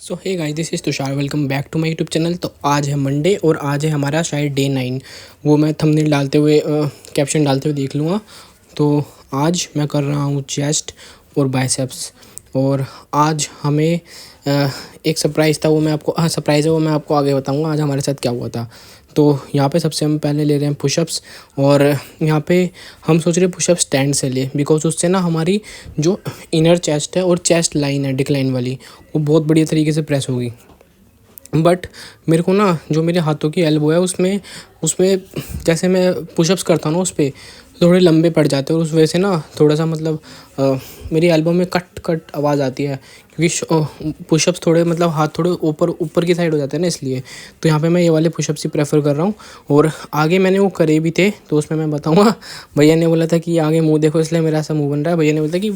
So hey guys, this is Tushar. Welcome back to my YouTube channel. तो आज है Monday और आज है हमारा शायद डे 9। वो मैं थंबनेल डालते हुए कैप्शन डालते हुए देख लूँगा। तो आज मैं कर रहा हूँ चेस्ट और बाइसेप्स। और आज हमें एक सरप्राइज़ था, वो मैं आपको सरप्राइज़ है वो मैं आपको आगे बताऊँगा आज हमारे साथ क्या हुआ था। तो यहाँ पे सबसे हम पहले ले रहे हैं पुशअप्स। और यहाँ पे हम सोच रहे हैं पुशअप स्टैंड से ले, बिकॉज उससे ना हमारी जो इनर चेस्ट है और चेस्ट लाइन है डिक्लाइन वाली, वो बहुत बढ़िया तरीके से प्रेस होगी। बट मेरे को ना जो मेरे हाथों की एल्बो है उसमें उसमें जैसे मैं पुशअप्स करता हूँ ना उस पर थोड़े लंबे पड़ जाते हैं और उस वजह से ना थोड़ा सा मतलब मेरी एल्बो में कट कट आवाज़ आती है, क्योंकि पुशअप्स थोड़े मतलब हाथ थोड़े ऊपर ऊपर की साइड हो जाते हैं ना, इसलिए। तो यहाँ पे मैं ये वाले पुशअप्स ही प्रेफर कर रहा हूँ। और आगे मैंने वो करे भी थे तो उसमें मैं बताऊँगा। भैया ने बोला था कि आगे मुँह देखो, इसलिए मेरा ऐसा मुँह बन रहा है। भैया ने बोला था कि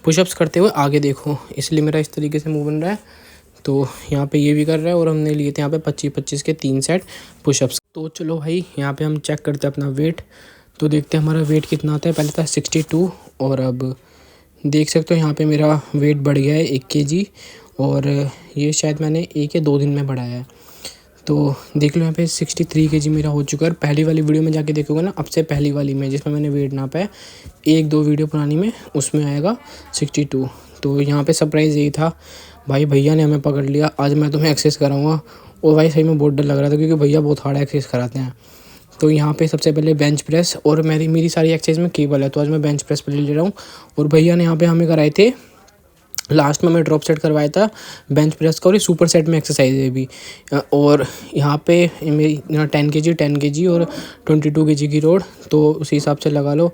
पुशअप्स करते हुए आगे देखो, इसलिए मेरा इस तरीके से मुँह बन रहा है। तो यहाँ पे ये भी कर रहा है और हमने लिए थे यहाँ पे 25-25 के 3 सेट पुशअप्स। तो चलो भाई, यहाँ पे हम चेक करते हैं अपना वेट। तो देखते हैं हमारा वेट कितना आता है। पहले था 62 और अब देख सकते हो यहाँ पे मेरा वेट बढ़ गया है 1 kg। और ये शायद मैंने 1 या 2 दिन में बढ़ाया है। तो देख लो यहाँ पे 63 kg मेरा हो चुका है। पहली वाली वीडियो में जाके देखोगे ना, अब से पहली वाली में जिसमें मैंने वेट नापा है 1-2 वीडियो पुरानी में, उसमें आएगा 62। तो यहाँ पे सरप्राइज़ यही था भाई, भैया ने हमें पकड़ लिया। आज मैं तुम्हें एक्सरसाइज कराऊंगा। और भाई सही में बहुत डर लग रहा था, क्योंकि भैया बहुत हार्ड एक्सरसाइज कराते हैं। तो यहाँ पे सबसे पहले बेंच प्रेस, और मेरी सारी एक्सरसाइज में केबल है, तो आज मैं बेंच प्रेस पे ले रहा हूँ। और भैया ने यहाँ पे हमें कराए थे, लास्ट में मैं ड्रॉप सेट करवाया था बेंच प्रेस का, और ये सुपर सेट में एक्सरसाइज है भी। और यहाँ पे मेरी 10 kg और 22 kg की रोड, तो उसी हिसाब से लगा लो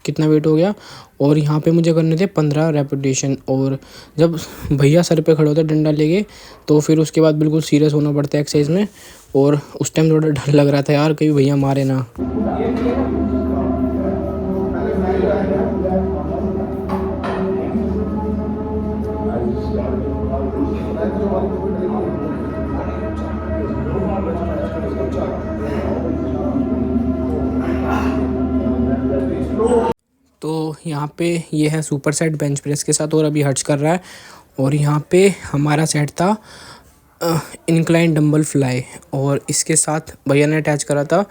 कितना वेट हो गया। और यहाँ पे मुझे करने थे 15 रेपिटेशन। और जब भैया सर पे खड़े होते डंडा लेके, तो फिर उसके बाद बिल्कुल सीरियस होना पड़ता है एक्सरसाइज में। और उस टाइम थोड़ा डर लग रहा था यार, कहीं भैया मारे ना। तो यहाँ पे ये है सुपर सेट बेंच प्रेस के साथ, और अभी हर्ट्स कर रहा है। और यहाँ पे हमारा सेट था इंक्लाइन डंबल फ्लाई, और इसके साथ भैया ने अटैच करा था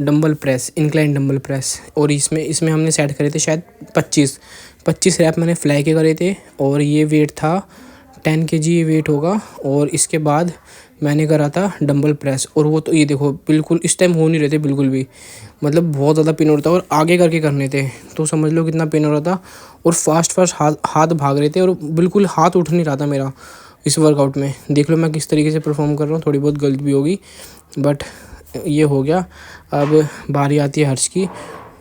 dumbbell press, incline dumbbell press. और इसमें इसमें हमने सेट करे थे शायद 25 रैप मैंने फ्लाई के करे थे। और ये वेट था 10 kg ये वेट होगा। और इसके बाद मैंने करा था डंबल प्रेस, और वो तो ये देखो बिल्कुल इस टाइम हो नहीं रहे थे बिल्कुल भी, मतलब बहुत ज़्यादा पेन हो रहा था। और आगे करके करने थे तो समझ लो कितना पेन हो रहा था। और फास्ट हाथ भाग रहे थे, और बिल्कुल हाथ उठ नहीं रहा था मेरा इस वर्कआउट में। देख लो मैं किस तरीके से परफॉर्म कर रहा हूँ, थोड़ी बहुत गलत भी होगी बट ये हो गया। अब बारी आती है हर्ष की।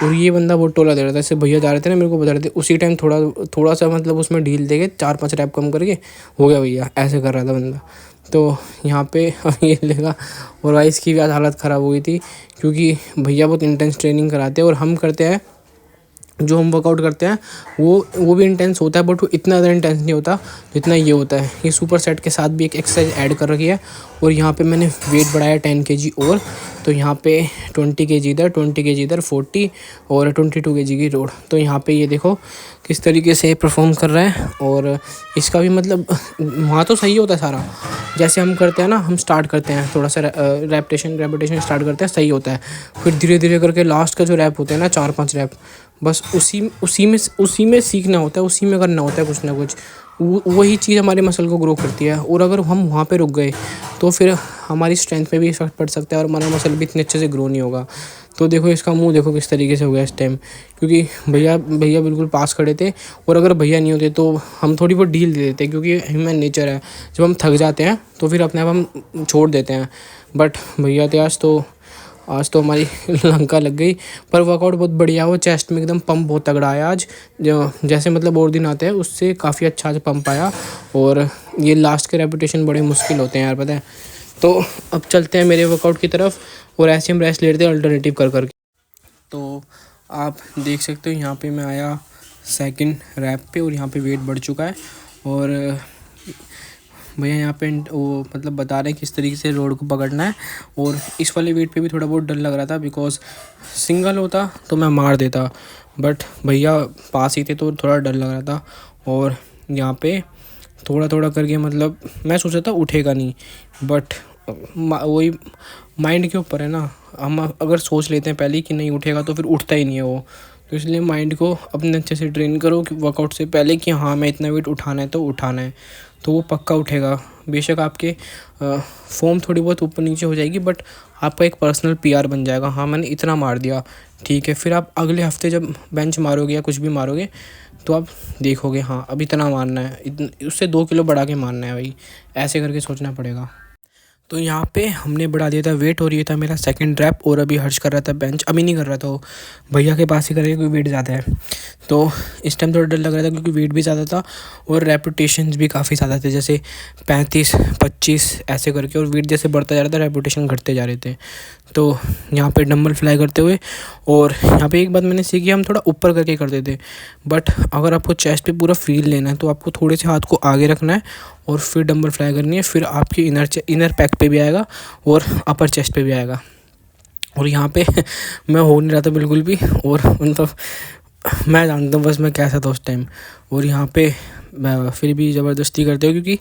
और ये बंदा बहुत टोला दे रहा था, इससे भैया जा रहे थे ना, मेरे को बता रहे थे उसी टाइम थोड़ा सा मतलब उसमें ढील देके 4-5 रैप कम करके हो गया भैया, ऐसे कर रहा था बंदा। तो यहाँ पे ये लेगा। और भाई इसकी भी आज हालत ख़राब हो गई थी, क्योंकि भैया बहुत इंटेंस ट्रेनिंग कराते हैं, और हम करते हैं जो हम वर्कआउट करते हैं वो भी इंटेंस होता है, बट वो इतना ज़्यादा इंटेंस नहीं होता जितना ये होता है। ये सुपर सेट के साथ भी एक एक्सरसाइज ऐड कर रखी है। और यहाँ पे मैंने वेट बढ़ाया 10 kg और, तो यहाँ पे 20 kg इधर, 20 kg इधर, 40 और 22 kg की रोड। तो यहाँ पे ये देखो किस तरीके से परफॉर्म कर रहा है। और इसका भी मतलब वहाँ तो सही होता है सारा, जैसे हम करते हैं ना, हम स्टार्ट करते हैं थोड़ा सा रेपिटेशन स्टार्ट करते हैं, सही होता है। फिर धीरे धीरे करके लास्ट का जो रैप होता है ना, 4-5 रैप, बस उसी में सीखना होता है, उसी में करना होता है कुछ ना कुछ। वही चीज़ हमारे मसल को ग्रो करती है। और अगर हम वहाँ पे रुक गए तो फिर हमारी स्ट्रेंथ पे भी इफेक्ट पड़ सकता है, और हमारा मसल भी इतने अच्छे से ग्रो नहीं होगा। तो देखो इसका मुंह देखो किस तरीके से हो गया इस टाइम, क्योंकि भैया बिल्कुल पास खड़े थे। और अगर भैया नहीं होते तो हम थोड़ी बहुत ढील दे देते, क्योंकि ह्यूमन नेचर है, जब हम थक जाते हैं तो फिर अपने आप हम छोड़ देते हैं। बट भैया थे आज तो हमारी लंका लग गई। पर वर्कआउट बहुत बढ़िया हो, चेस्ट में एकदम पंप बहुत तगड़ा आया आज, जो जैसे मतलब और दिन आते हैं उससे काफ़ी अच्छा आज पंप आया। और ये लास्ट के रेपिटेशन बड़े मुश्किल होते हैं यार, पता है। तो अब चलते हैं मेरे वर्कआउट की तरफ, और ऐसे हम रेस्ट लेते हैं अल्टरनेटिव कर करके। तो आप देख सकते हो यहाँ पे मैं आया सेकंड रैप पे, और यहाँ पे वेट बढ़ चुका है। और भैया यहाँ पे वो मतलब बता रहे हैं किस तरीके से रोड को पकड़ना है। और इस वाले वेट पे भी थोड़ा बहुत डर लग रहा था, बिकॉज सिंगल होता तो मैं मार देता, बट भैया पास ही थे तो थोड़ा डर लग रहा था। और यहाँ पे थोड़ा थोड़ा करके, मतलब मैं सोचा था उठेगा नहीं, बट वही माइंड के ऊपर है ना। हम अगर सोच लेते हैं पहले ही कि नहीं उठेगा तो फिर उठता ही नहीं है वो। तो इसलिए माइंड को अपने अच्छे से ट्रेन करो कि वर्कआउट से पहले कि हाँ मैं इतना वेट उठाना है तो उठाना है, तो वो पक्का उठेगा। बेशक आपके फॉर्म थोड़ी बहुत ऊपर नीचे हो जाएगी, बट आपका एक पर्सनल पीआर बन जाएगा, हाँ मैंने इतना मार दिया, ठीक है। फिर आप अगले हफ्ते जब बेंच मारोगे या कुछ भी मारोगे तो आप देखोगे हाँ अब इतना मारना है, उससे 2 किलो बढ़ा के मारना है भाई, ऐसे करके सोचना पड़ेगा। तो यहाँ पे हमने बढ़ा दिया था वेट, और ये था मेरा सेकंड रैप। और अभी हर्ष कर रहा था बेंच, अभी नहीं कर रहा था वो, भैया के पास ही करेगा क्योंकि वेट ज़्यादा है। तो इस टाइम थोड़ा डर लग रहा था क्योंकि वेट भी ज़्यादा था और रेपुटेशंस भी काफ़ी ज़्यादा थे, जैसे 35 25 ऐसे करके, और वेट जैसे बढ़ता जा रहा था रेपुटेशन घटते जा रहे थे। तो यहाँ पे डंबल फ्लाई करते हुए, और यहाँ पे एक बात मैंने सीखी, हम थोड़ा ऊपर करके करते थे, बट अगर आपको चेस्ट पे पूरा फील लेना है तो आपको थोड़े से हाथ को आगे रखना है और फिर डंबल फ्लाई करनी है, फिर आपके इनर पैक पे भी आएगा और अपर चेस्ट पे भी आएगा। और यहाँ पे मैं हो नहीं रहा था बिल्कुल भी, और मतलब मैं जानता हूँ बस मैं कैसा था उस टाइम। और यहाँ पे फिर भी ज़बरदस्ती करते हो क्योंकि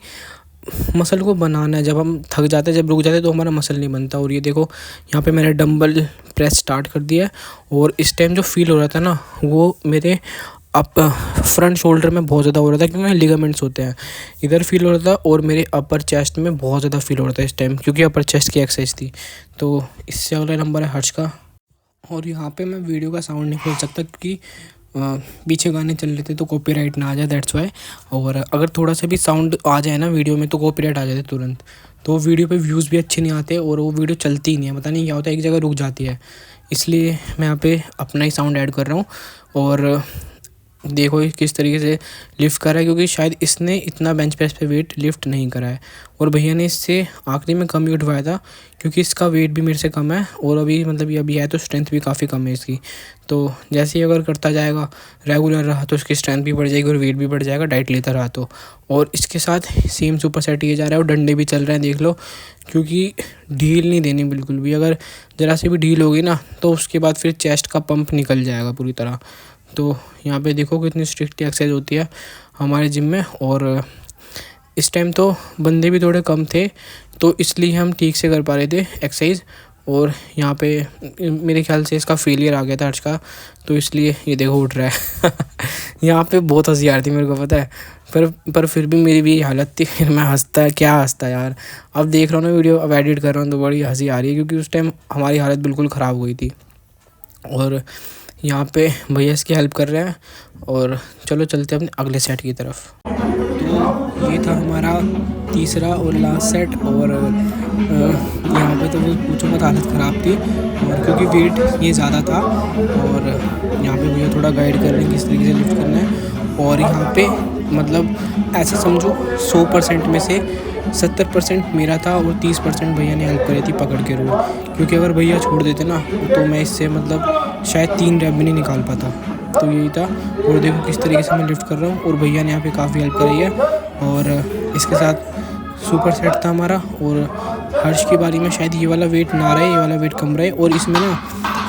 मसल को बनाना है, जब हम थक जाते हैं, जब रुक जाते हैं तो हमारा मसल नहीं बनता। और ये देखो यहाँ पे मैंने डंबल प्रेस स्टार्ट कर दिया है, और इस टाइम जो फील हो रहा था ना वो मेरे अप फ्रंट शोल्डर में बहुत ज़्यादा हो रहा था क्योंकि लिगामेंट्स होते हैं, इधर फील हो रहा था, और मेरे अपर चेस्ट में बहुत ज़्यादा फील हो रहा था इस टाइम क्योंकि अपर चेस्ट की एक्सरसाइज थी। तो इससे अगला नंबर है हर्ष का। और यहाँ पे मैं वीडियो का साउंड नहीं खोल सकता क्योंकि पीछे गाने चल रहे थे तो कॉपीराइट ना आ जाए, दैट्स वाई। और अगर थोड़ा सा भी साउंड आ जाए ना वीडियो में तो कॉपीराइट आ जाते तुरंत, तो वीडियो पे व्यूज़ भी अच्छे नहीं आते और वो वीडियो चलती ही नहीं है, पता नहीं क्या होता है, एक जगह रुक जाती है। इसलिए मैं यहाँ पे अपना ही साउंड ऐड कर रहा हूँ। और देखो ये किस तरीके से लिफ्ट कर रहा है, क्योंकि शायद इसने इतना बेंच प्रेस पे वेट लिफ्ट नहीं करा है, और भैया ने इससे आखिरी में कम ही उठवाया था क्योंकि इसका वेट भी मेरे से कम है, और अभी मतलब ये अभी है तो स्ट्रेंथ भी काफ़ी कम है इसकी। तो जैसे ही अगर करता जाएगा रेगुलर रहा तो इसकी स्ट्रेंथ भी बढ़ जाएगी और वेट भी बढ़ जाएगा डाइट लेता रहा तो। और इसके साथ सेम सुपर सेट ये जा रहा है और डंडे भी चल रहे हैं, देख लो, क्योंकि ढील नहीं देनी बिल्कुल भी। अगर ज़रा सी भी ढील होगी ना तो उसके बाद फिर चेस्ट का पंप निकल जाएगा पूरी तरह। तो यहाँ पे देखो कितनी स्ट्रिक्ट एक्सरसाइज होती है हमारे जिम में। और इस टाइम तो बंदे भी थोड़े कम थे तो इसलिए हम ठीक से कर पा रहे थे एक्सरसाइज। और यहाँ पे मेरे ख्याल से इसका फेलियर आ गया था हर्ष का, तो इसलिए ये देखो उठ रहा है यहाँ पे बहुत हंसी आ रही थी मेरे को, पता है, पर फिर भी मेरी भी हालत थी, फिर मैं हंसता यार। अब देख रहा हूँ ना वीडियो, अब एडिट कर रहा हूँ तो बड़ी हंसी आ रही है क्योंकि उस टाइम हमारी हालत बिल्कुल ख़राब हो गई थी। और यहाँ पे भैया इसकी हेल्प कर रहे हैं, और चलो चलते हैं अपने अगले सेट की तरफ। तो ये था हमारा तीसरा और लास्ट सेट। और यहाँ पे तो वो पूछो मत, हालत ख़राब थी, और क्योंकि वेट ये ज़्यादा था। और यहाँ पे भैया थोड़ा गाइड कर रहे हैं किस तरीके से लिफ्ट करना है। और यहाँ पे मतलब ऐसे समझो 100% में से 70% मेरा था और 30% भैया ने हेल्प करी थी पकड़ के रोल, क्योंकि अगर भैया छोड़ देते ना तो मैं इससे मतलब शायद 3 रैप भी नहीं निकाल पाता। तो यही था। और देखो किस तरीके से मैं लिफ्ट कर रहा हूँ, और भैया ने यहाँ पे काफ़ी हेल्प करी है। और इसके साथ सुपर सेट था हमारा। और हर्ष की बारी में शायद ये वाला वेट ना रहे, ये वाला वेट कम रहे। और इसमें ना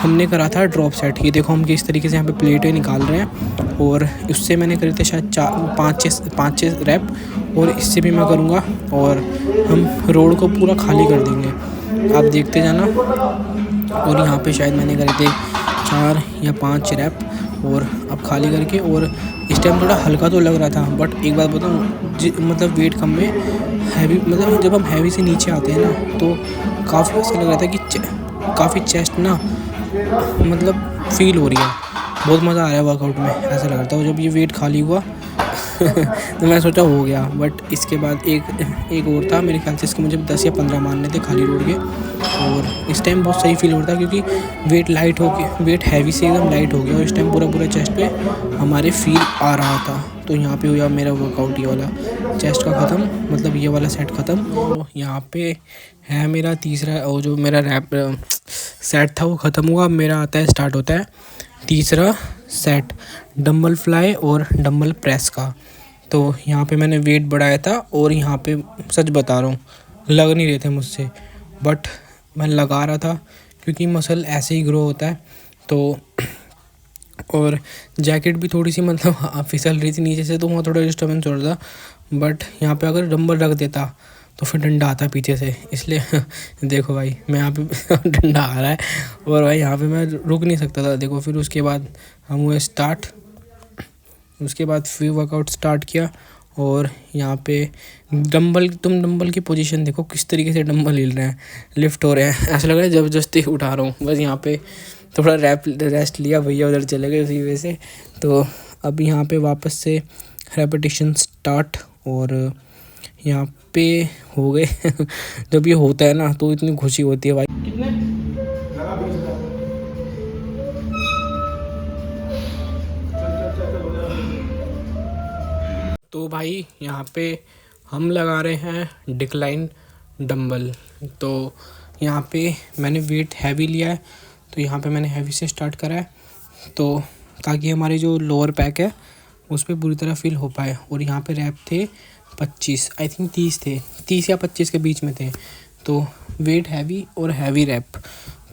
हमने करा था ड्रॉप सेट, ये देखो हम किस तरीके से यहाँ पे प्लेटें निकाल रहे हैं। और उससे मैंने करे थे शायद 5-6 रैप, और इससे भी मैं करूँगा, और हम रोड को पूरा खाली कर देंगे, आप देखते जाना। और यहाँ पे शायद मैंने करे थे 4 या 5 रैप, और अब खाली करके। और इस टाइम थोड़ा हल्का तो लग रहा था, बट एक बात बताऊँ, मतलब वेट कम में हैवी, मतलब जब हम हैवी से नीचे आते हैं ना तो काफ़ी ऐसा लग रहा था कि काफ़ी चेस्ट ना मतलब फील हो रही है, बहुत मज़ा आ रहा है वर्कआउट में, ऐसा लग रहा था। और जब ये वेट खाली हुआ तो मैं सोचा हो गया, बट इसके बाद एक और था, मेरे ख्याल से इसके मुझे 10 या 15 मारने थे खाली रोड के। और इस टाइम बहुत सही फील हो रहा था क्योंकि वेट लाइट हो गया, वेट हैवी से एकदम लाइट हो गया, और इस टाइम पूरा चेस्ट पे हमारे फील आ रहा था। तो यहाँ पे हुआ मेरा वर्कआउट ये वाला चेस्ट का ख़त्म, मतलब ये वाला सेट ख़त्म। तो यहाँ पे है मेरा तीसरा, और जो मेरा रैप सेट था वो ख़त्म हुआ। अब मेरा आता है, स्टार्ट होता है तीसरा सेट, डंबल फ्लाई और डंबल प्रेस का। तो यहाँ पे मैंने वेट बढ़ाया था, और यहाँ पे सच बता रहा हूँ लग नहीं रहे थे मुझसे, बट मैं लगा रहा था क्योंकि मसल ऐसे ही ग्रो होता है। तो और जैकेट भी थोड़ी सी मतलब फिसल रही थी नीचे से, तो वहाँ थोड़ा डिस्टर्बेंस हो रहा था, बट यहाँ पे अगर डंबल रख देता तो फिर डंडा आता पीछे से, इसलिए देखो भाई मैं यहाँ पे डंडा आ रहा है और भाई यहाँ पे मैं रुक नहीं सकता था। देखो फिर उसके बाद हम हुए स्टार्ट, उसके बाद फिर वर्कआउट स्टार्ट किया। और यहाँ पे डंबल की पोजीशन देखो किस तरीके से डंबल हिल रहे हैं, लिफ्ट हो रहे हैं, ऐसा लग रहा है ज़बरदस्ती उठा रहा हूँ। बस यहाँ पे थोड़ा रेस्ट लिया, भैया उधर चले गए उसी वजह से। तो अब यहाँ पे वापस से रेपिटेशन स्टार्ट और यहाँ पे हो गए। जब ये होता है ना तो इतनी खुशी होती है भाई। कितने तो भाई यहाँ पे हम लगा रहे हैं डिक्लाइन डंबल। तो यहाँ पे मैंने वेट हैवी लिया है, तो यहाँ पे मैंने हैवी से स्टार्ट करा है, तो ताकि हमारे जो लोअर पैक है उस पर पूरी तरह फील हो पाए। और यहाँ पे रैप थे 25, आई थिंक 30 थे, 30 या 25 के बीच में थे। तो वेट हैवी और हैवी रैप,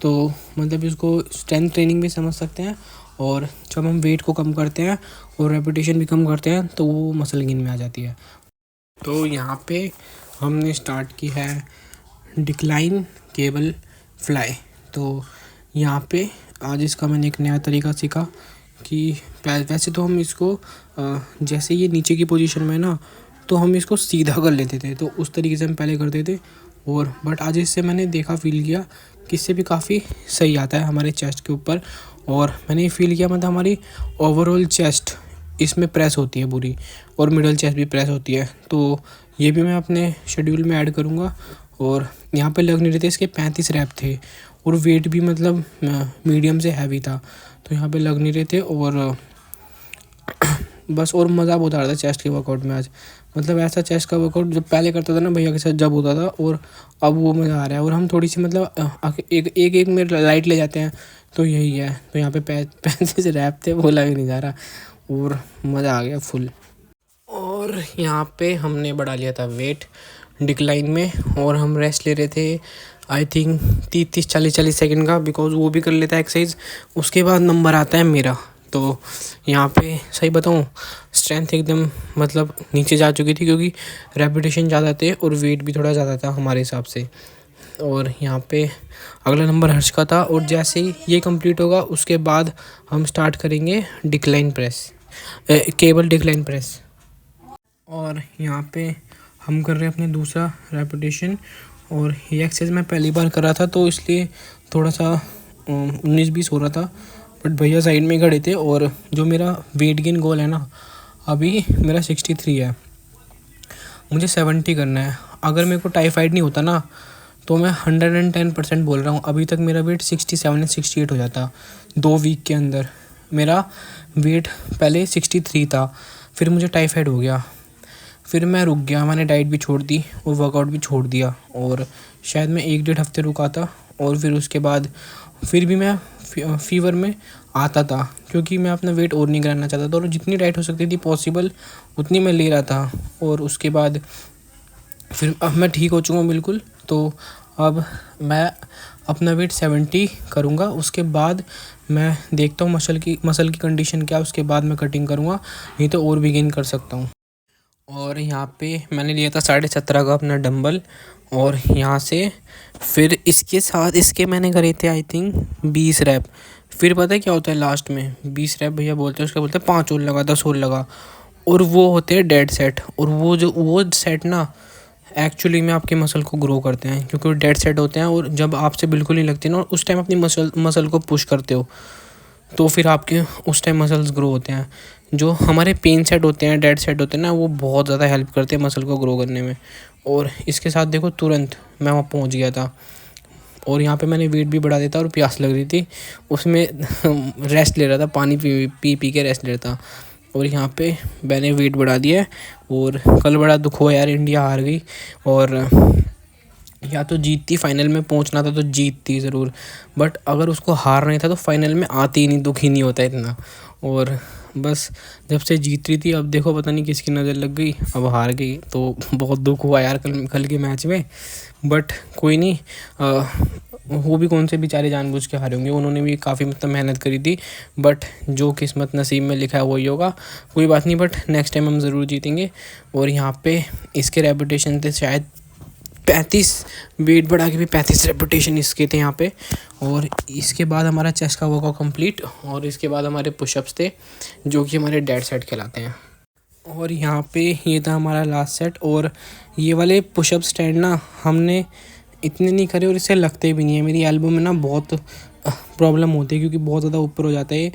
तो मतलब इसको स्ट्रेंथ ट्रेनिंग भी समझ सकते हैं। और जब हम वेट को कम करते हैं और रेपिटेशन भी कम करते हैं तो वो मसल गेन में आ जाती है। तो यहाँ पे हमने स्टार्ट की है डिक्लाइन केबल फ्लाई। तो यहाँ पे आज इसका मैंने एक नया तरीका सीखा कि वैसे तो हम इसको जैसे ये नीचे की पोजीशन में ना तो हम इसको सीधा कर लेते थे, तो उस तरीके से हम पहले करते थे। और बट आज इससे मैंने देखा, फील किया कि इससे भी काफ़ी सही आता है हमारे चेस्ट के ऊपर। और मैंने ये फील किया मतलब हमारी ओवरऑल चेस्ट इसमें प्रेस होती है पूरी, और मिडल चेस्ट भी प्रेस होती है। तो ये भी मैं अपने शेड्यूल में ऐड करूँगा। और यहाँ पे लग नहीं रहे थे, इसके 35 रैप थे और वेट भी मतलब मीडियम से हैवी था, तो यहाँ पे लग नहीं रहे थे। और बस और मज़ा बहुत आ रहा था चेस्ट के वर्कआउट में आज। मतलब ऐसा चेस्ट का वर्कआउट जब पहले करता था ना भैया के साथ जब होता था, और अब वो मज़ा आ रहा है। और हम थोड़ी सी मतलब एक में लाइट ले जाते हैं, तो यही है। तो यहाँ पे 35 रैप थे, बोला भी नहीं जा रहा, और मज़ा आ गया फुल। और यहाँ पे हमने बढ़ा लिया था वेट डिक्लाइन में, और हम रेस्ट ले रहे थे आई थिंक 30-40 सेकंड का, बिकॉज वो भी कर लेता है एक्सरसाइज। उसके बाद नंबर आता है मेरा। तो यहाँ पे सही बताऊँ स्ट्रेंथ एकदम मतलब नीचे जा चुकी थी, क्योंकि रेपिटेशन ज़्यादा थे और वेट भी थोड़ा ज़्यादा था हमारे हिसाब से। और यहाँ पे अगला नंबर हर्ष का था, और जैसे ही ये कंप्लीट होगा उसके बाद हम स्टार्ट करेंगे decline press, cable decline press. और यहाँ पे हम कर रहे हैं अपने दूसरा रेपिटेशन। और ये एक्सरसाइज मैं पहली बार कर रहा था, तो इसलिए थोड़ा सा 19-20 हो रहा था। बट भैया साइड में खड़े थे, और जो मेरा वेट गेन गोल है ना अभी मेरा 63 है, मुझे 70 करना है। अगर मेरे को टाइफाइड नहीं होता ना तो मैं 110% बोल रहा हूँ, अभी तक मेरा वेट 67 या 68 हो जाता 2 वीक के अंदर। मेरा वेट पहले 63 था, फिर मुझे टाइफाइड हो गया, फिर मैं रुक गया, मैंने डाइट भी छोड़ दी और वर्कआउट भी छोड़ दिया। और शायद मैं 1-1.5 हफ्ते रुका था, और फिर उसके बाद फिर भी मैं फीवर में आता था, क्योंकि मैं अपना वेट और नहीं कराना चाहता था। और जितनी डाइट हो सकती थी पॉसिबल उतनी मैं ले रहा था। और उसके बाद फिर अब मैं ठीक हो चुका हूँ बिल्कुल। तो अब मैं अपना वेट 70 करूँगा, उसके बाद मैं देखता हूँ मसल की कंडीशन क्या है, उसके बाद मैं कटिंग करूँगा, नहीं तो और भी गेन कर सकता हूँ। और यहाँ पे मैंने लिया था 17.5 का अपना डंबल, और यहाँ से फिर इसके साथ इसके मैंने करे थे आई थिंक 20 रैप। फिर पता है क्या होता है लास्ट में 20 रैप भैया बोलते हैं, उसका बोलते हैं 5 और लगा, 10 और लगा, और वो होते हैं डेड सेट। और वो सेट ना एक्चुअली में आपके मसल को ग्रो करते हैं, क्योंकि वो डेड सेट होते हैं। और जब आपसे बिल्कुल नहीं लगती ना, और उस टाइम अपनी मसल को पुश करते हो, तो फिर आपके उस टाइम मसल्स ग्रो होते हैं। जो हमारे पेन सेट होते हैं, डेड सेट होते हैं ना, वो बहुत ज़्यादा हेल्प करते हैं मसल को ग्रो करने में। और इसके साथ देखो तुरंत मैं वहाँ पहुँच गया था। और यहाँ पे मैंने वेट भी बढ़ा देता, और प्यास लग रही थी उसमें रेस्ट ले रहा था, पानी पी के रेस्ट ले रहा था। और यहाँ पे मैंने वेट बढ़ा दिया है। और कल बड़ा दुख हुआ यार, इंडिया हार गई, और या तो जीतती, फाइनल में पहुंचना था तो जीतती ज़रूर, बट अगर उसको हार नहीं था तो फाइनल में आती ही नहीं, दुख ही नहीं होता इतना। और बस जब से जीत रही थी, अब देखो पता नहीं किसकी नज़र लग गई, अब हार गई, तो बहुत दुख हुआ यार कल के मैच में। बट कोई नहीं, वो भी कौन से बेचारे जानबूझ के हारे होंगे, उन्होंने भी काफ़ी मतलब मेहनत करी थी। बट जो किस्मत नसीब में लिखा है वही होगा, कोई बात नहीं, बट नेक्स्ट टाइम हम ज़रूर जीतेंगे। और यहाँ पे इसके रेपुटेशन थे शायद 35, वेट बढ़ा के भी 35 रेपुटेशन इसके थे यहाँ पे। और इसके बाद हमारा चेस्ट का वर्कआउट कंप्लीट, और इसके बाद हमारे पुशअप्स थे जो कि हमारे डेड सेट कहलाते हैं। और यहाँ पे ये था हमारा लास्ट सेट। और ये वाले पुशअप स्टैंड ना हमने इतने नहीं करे और इससे लगते भी नहीं है। मेरी एल्बो में ना बहुत प्रॉब्लम होती है क्योंकि बहुत ज़्यादा ऊपर हो जाता है,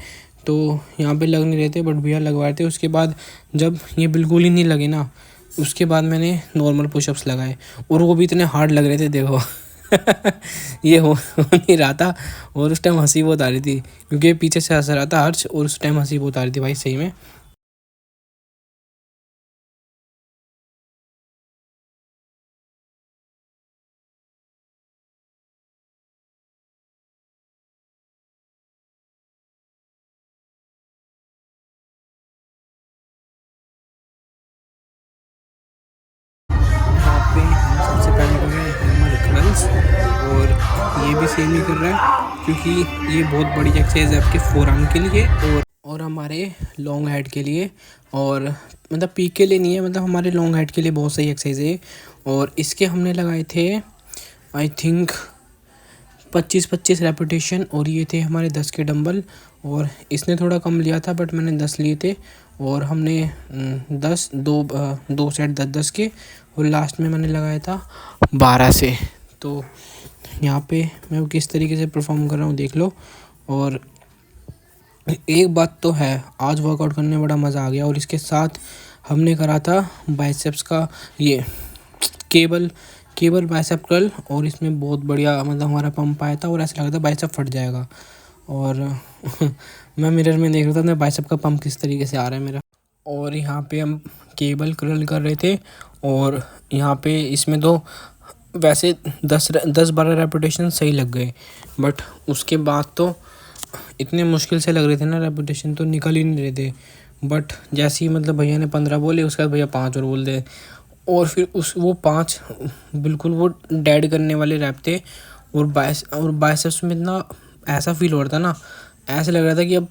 तो यहाँ पे लग नहीं रहे थे, बट भैया लगवाए थे। उसके बाद जब ये बिल्कुल ही नहीं लगे ना, उसके बाद मैंने नॉर्मल पुशअप्स लगाए और वो भी इतने हार्ड लग रहे थे देखो। ये हो नहीं रहा था। और उस टाइम हंसी बहुत आ रही थी क्योंकि पीछे से हंस रहा था हर्ष, और उस टाइम हंसी बहुत आ रही थी भाई सही में। यहाँ पे हम सबसे पहले कर रहे हैं हैमर क्रंच, और ये भी सेम ही कर रहा है क्योंकि ये बहुत बड़ी एक्सरसाइज है आपके फोरआर्म के लिए और हमारे लॉन्ग हेड के लिए। और मतलब पीक के लिए नहीं है, मतलब हमारे लॉन्ग हेड के लिए बहुत सही एक्सरसाइज है। और इसके हमने लगाए थे आई थिंक 25-25 रेपिटेशन, और ये थे हमारे 10 के डंबल। और इसने थोड़ा कम लिया था बट मैंने 10 लिए थे, और हमने 10 दो सेट 10-10 के, और लास्ट में मैंने लगाया था 12 से। तो यहाँ पे मैं वो किस तरीके से परफॉर्म कर रहा हूँ देख लो। और एक बात तो है, आज वर्कआउट करने में बड़ा मज़ा आ गया। और इसके साथ हमने करा था बाइसेप्स का ये केबल केबल बाइसेप कर्ल, और इसमें बहुत बढ़िया मतलब हमारा पंप आया था और ऐसा लग रहा था बाइसेप फट जाएगा। और मैं मिरर में देख रहा था मेरा बाइसेप का पंप किस तरीके से आ रहा है मेरा। और यहाँ पे हम केबल कर्ल कर रहे थे, और यहाँ पे इसमें तो वैसे 10-12 रेपिटेशन सही लग गए, बट उसके बाद तो इतने मुश्किल से लग रहे थे ना रेपिटेशन, तो निकल ही नहीं रहे थे। बट जैसे ही मतलब भैया ने 15 बोले, उसके बाद भैया 5 और बोल दे, और फिर उस वो 5 बिल्कुल वो डेड करने वाले रैप थे। और बाइसेप्स में इतना ऐसा फील हो रहा था ना, ऐसा लग रहा था कि अब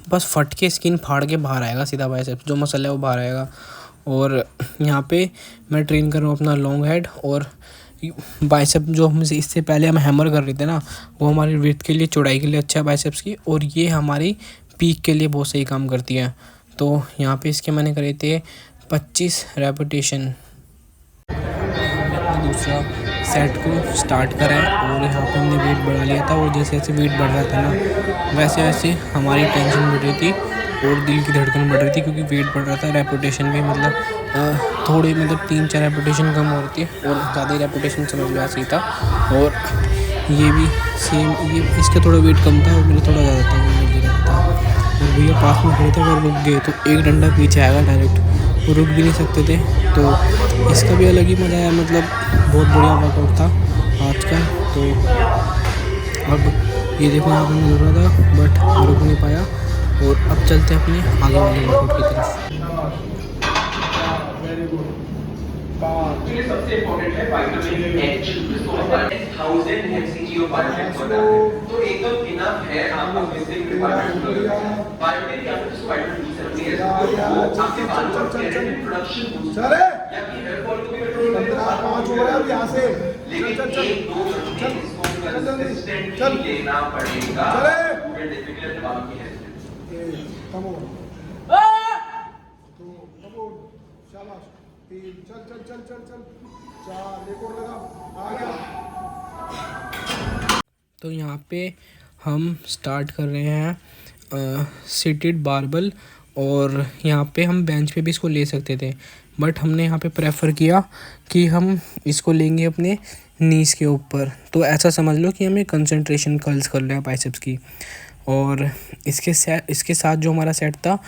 बस फट के स्किन फाड़ के बाहर आएगा सीधा, बाइसेप्स जो मसल है वो बाहर आएगा। और यहाँ पे मैं ट्रेन कर रहा हूँ अपना लॉन्ग हेड, और बाइसेप जो हम इससे पहले हम हैमर कर रहे थे ना, वो हमारी विड्थ के लिए, चौड़ाई के लिए अच्छा है बाइसेप्स की, और ये हमारी पीक के लिए बहुत सही काम करती है। तो यहाँ पे इसके मैंने करे थे 25 रेपिटेशन। दूसरा सेट को स्टार्ट करा है, और यहाँ पे हमने वेट बढ़ा लिया था, और जैसे जैसे वेट बढ़ रहा था ना, वैसे वैसे हमारी टेंशन बढ़ रही थी और दिल की धड़कन बढ़ रही थी क्योंकि वेट बढ़ रहा था। रेपुटेशन भी मतलब थोड़ी मतलब 3-4 रेपुटेशन कम हो रही थी, और ज़्यादा ही रेपुटेशन समझ लो ऐसे ही था। और ये भी सेम, ये इसका थोड़ा वेट कम था और मेरा थोड़ा ज़्यादा था, वो मेरा था। और भैया पास में खड़े थे, अगर रुक गए तो एक डंडा पीछे आएगा डायरेक्ट, वो रुक भी नहीं सकते थे। तो इसका भी अलग ही मज़ा आया, मतलब बहुत बढ़िया वर्कआउट था आज का। तो अब ये देखो यहाँ पर मैं रुक रहा था बट रुक नहीं पाया, और अब चलते हैं अपने आगे वाले वर्कआउट की तरफ। सबसे इम्पोर्टेंट है विटामिन एच, जिसको 1000 mcg ऑफ बायोटिन होता है, तो एकदम इनफ है आपका बेसिक रिक्वायरमेंट। बायोटिन या फिर विटामिन बी है, वो आपके बालों और केराटिन में प्रोडक्शन बूस्ट करता है, या कि हेयर फॉल को भी कंट्रोल करता है। 5 हो रहा है यहां से, लेकिन 1-2 घंटे इसको कंसिस्टेंटली लेना पड़ेगा। स्टूडेंट डिफिकल्ट बालों की हेल्थ। कम हो चल चल चल चल चल 4 एक और लगा आ गया। तो यहाँ पे हम स्टार्ट कर रहे हैं सीटेड बारबल, और यहाँ पे हम बेंच पे भी इसको ले सकते थे, बट हमने यहाँ पे प्रेफर किया कि हम इसको लेंगे अपने नीज के ऊपर। तो ऐसा समझ लो कि हमें कंसंट्रेशन कर्ल्स कर रहे हैं बाइसेप्स की। और इसके साथ जो हमारा सेट था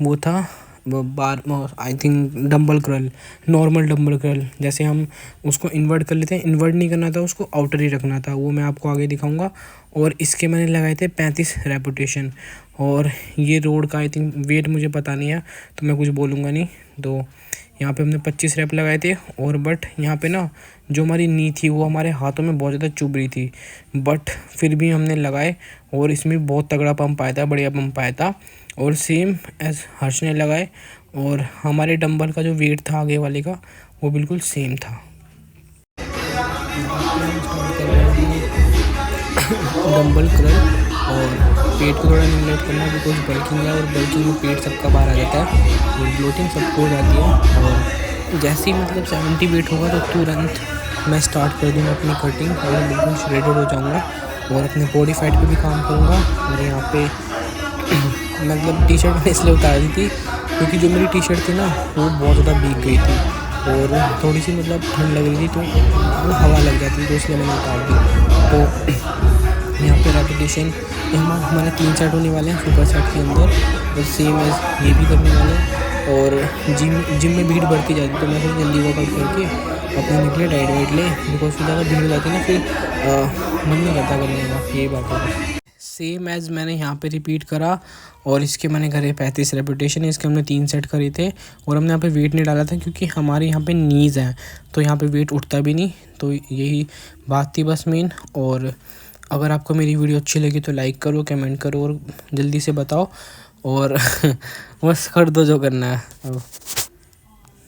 वो था bar I think dumbbell curl, normal dumbbell curl. जैसे हम उसको इन्वर्ट कर लेते हैं, इन्वर्ट नहीं करना था उसको, आउटर ही रखना था, वो मैं आपको आगे दिखाऊंगा। और इसके मैंने लगाए थे 35 रेपुटेशन। और ये रोड का आई थिंक वेट मुझे पता नहीं है, तो मैं कुछ बोलूँगा नहीं। तो यहाँ पे हमने 25 रैप लगाए थे। और बट यहाँ पे ना जो हमारी नी थी वो हमारे हाथों में बहुत ज़्यादा चुभ रही थी, बट फिर भी हमने लगाए और इसमें बहुत तगड़ा पंप आया था, बढ़िया पंप आया था। और सेम एज हर्ष ने लगाए और हमारे डंबल का जो वेट था आगे वाले का वो बिल्कुल सेम था। डंबल कर्ल और पेट को थोड़ा निगलेक्ट करना बिकॉज बल्किंग है और बल्किंग में पेट सबका बाहर आ जाता है और ब्लोटिंग सबको हो जाती है। और जैसे ही मतलब 70 वेट होगा तो तुरंत मैं स्टार्ट कर दूँगा अपनी कटिंग और बिल्कुल श्रेडेड हो जाऊँगा और अपने बॉडी फैट पे भी काम करूँगा। और यहाँ पे मतलब टी शर्ट मैंने इसलिए उतार दी थी क्योंकि जो मेरी टी शर्ट थी ना वो बहुत ज़्यादा भीग गई थी और थोड़ी सी मतलब ठंड लग रही थी तो हवा लग जाती, तो इसलिए मैंने उतार दी। तो यहाँ पे रेपिटेशन हमारे 3 सेट होने वाले हैं सुपर सेट के अंदर और सेम एज ये भी करने वाले हैं। और जिम में भीड़ बढ़ती जाती है तो मैं फिर जल्दी वर्कआउट करके अपने निकले डाइट वाइट ले बिकॉज फिर ज़्यादा भीड़ हो जाती है ना, फिर मन नहीं करता करने का, ये बात है। सेम एज़ मैंने यहाँ पे रिपीट करा और इसके मैंने करे 35 रेपिटेशन, इसके हमने 3 सेट करे थे। और हमने यहाँ पे वेट नहीं डाला था क्योंकि हमारे यहाँ पे नीज़ हैं तो यहाँ पे वेट उठता भी नहीं, तो यही बात थी बस मेन। और अगर आपको मेरी वीडियो अच्छी लगी तो लाइक करो, कमेंट करो और जल्दी से बताओ और बस कर दो जो करना है।